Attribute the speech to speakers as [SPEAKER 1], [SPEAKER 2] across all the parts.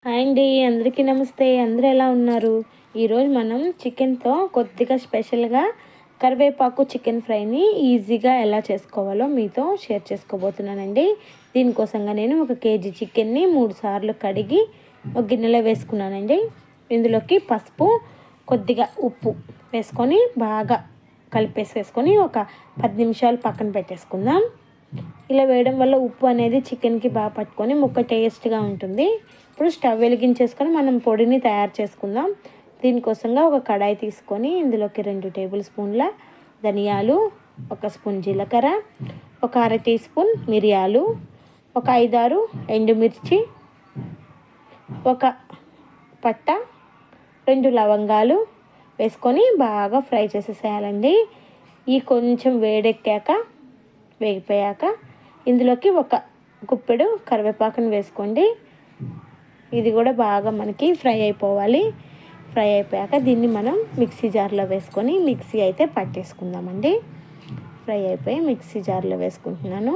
[SPEAKER 1] Hi అండి, అందరికీ నమస్తే. అందరూ ఎలా ఉన్నారు? ఈరోజు మనం చికెన్తో కొద్దిగా స్పెషల్గా కరివేపాకు చికెన్ ఫ్రైని ఈజీగా ఎలా చేసుకోవాలో మీతో షేర్ చేసుకోబోతున్నానండి. దీనికోసంగా నేను 1 కేజీ చికెన్ని 3 సార్లు కడిగి ఒక గిన్నెలో వేసుకున్నానండి. ఇందులోకి పసుపు, కొద్దిగా ఉప్పు వేసుకొని బాగా కలిపేసేసుకొని ఒక 10 నిమిషాలు పక్కన పెట్టేసుకుందాం. ఇలా వేయడం వల్ల ఉప్పు అనేది చికెన్కి బాగా పట్టుకొని ముక్క టేస్ట్గా ఉంటుంది. ఇప్పుడు స్టవ్ వెలిగించేసుకొని మనం పొడిని తయారు చేసుకుందాం. దీనికోసంగా ఒక కడాయి తీసుకొని ఇందులోకి 2 టేబుల్ స్పూన్ల ధనియాలు, 1 స్పూన్ జీలకర్ర, ఒక అర టీ స్పూన్ మిరియాలు, ఒక 5-6 ఎండుమిర్చి, ఒక పట్ట, 2 లవంగాలు వేసుకొని బాగా ఫ్రై చేసేసేయాలండి. ఈ కొంచెం వేగిపోయాక ఇందులోకి ఒక గుప్పెడు కరివేపాకుని వేసుకోండి. ఇది కూడా బాగా మనకి ఫ్రై అయిపోవాలి. ఫ్రై అయిపోయాక దీన్ని మనం మిక్సీ జార్లో వేసుకొని మిక్సీ అయితే పట్టేసుకుందామండి. ఫ్రై అయిపోయి మిక్సీ జార్లో వేసుకుంటున్నాను.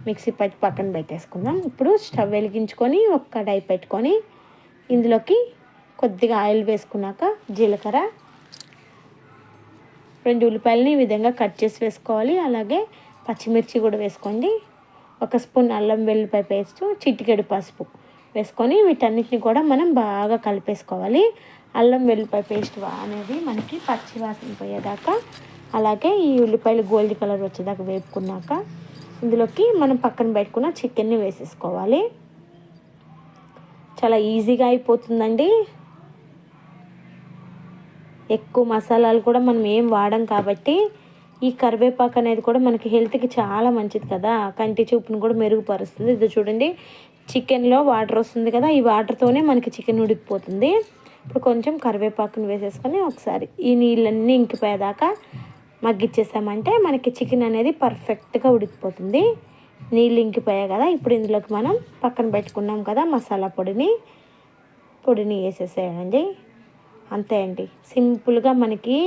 [SPEAKER 1] మిక్సీ పట్టి పక్కన పెట్టేసుకుందాం. ఇప్పుడు స్టవ్ వెలిగించుకొని ఒక కడాయి పెట్టుకొని ఇందులోకి కొద్దిగా ఆయిల్ వేసుకున్నాక జీలకర్ర, 2 ఉల్లిపాయలని ఈ విధంగా కట్ చేసి వేసుకోవాలి. అలాగే పచ్చిమిర్చి కూడా వేసుకోండి. 1 స్పూన్ అల్లం వెల్లుల్లిపాయ పేస్ట్, చిటికెడు పసుపు వేసుకొని వీటన్నిటిని కూడా మనం బాగా కలిపేసుకోవాలి. అల్లం వెల్లుల్లిపాయ పేస్ట్ అనేది మనకి పచ్చి వాసన పోయేదాకా, అలాగే ఈ ఉల్లిపాయలు గోల్డ్ కలర్ వచ్చేదాకా వేపుకున్నాక ఇందులోకి మనం పక్కన పెట్టుకున్న చికెన్ని వేసేసుకోవాలి. చాలా ఈజీగా అయిపోతుందండి. ఎక్కువ మసాలాలు కూడా మనం ఏం వాడం కాబట్టి ఈ కరివేపాకు అనేది కూడా మనకి హెల్త్కి చాలా మంచిది కదా. కంటి చూపును కూడా మెరుగుపరుస్తుంది. ఇది చూడండి, చికెన్లో వాటర్ వస్తుంది కదా, ఈ వాటర్తోనే మనకి చికెన్ ఉడికిపోతుంది. ఇప్పుడు కొంచెం కరివేపాకుని వేసేసుకొని ఒకసారి ఈ నీళ్ళన్నీ ఇంకిపోయేదాకా మగ్గిచ్చేసామంటే మనకి చికెన్ అనేది పర్ఫెక్ట్గా ఉడికిపోతుంది. నీళ్ళు ఇంకిపోయాయి కదా, ఇప్పుడు ఇందులోకి మనం పక్కన పెట్టుకున్నాం కదా మసాలా పొడిని వేసేసేయండి. అంతే అండి, సింపుల్గా మనకి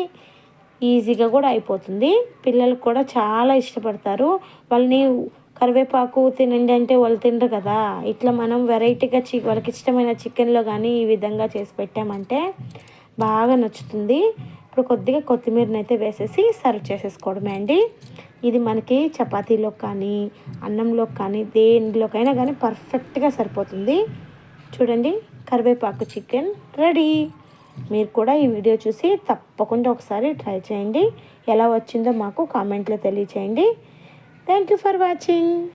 [SPEAKER 1] ఈజీగా కూడా అయిపోతుంది. పిల్లలకు కూడా చాలా ఇష్టపడతారు. వాళ్ళని కరివేపాకు తినండి అంటే వాళ్ళు తినరు కదా. ఇట్లా మనం వెరైటీగా వాళ్ళకి ఇష్టమైన చికెన్లో కానీ ఈ విధంగా చేసి పెట్టామంటే బాగా నచ్చుతుంది. ఇప్పుడు కొద్దిగా కొత్తిమీరని అయితే వేసేసి సర్వ్ చేసేసుకోవడమే అండి. ఇది మనకి చపాతీలో కానీ అన్నంలో కానీ దేనిలోకైనా కానీ పర్ఫెక్ట్గా సరిపోతుంది. చూడండి, కరివేపాకు చికెన్ రెడీ. మీరు కూడా ఈ వీడియో చూసి తప్పకుండా ఒకసారి ట్రై చేయండి. ఎలా వచ్చిందో మాకు కామెంట్లో తెలియచేయండి. Thank you for watching.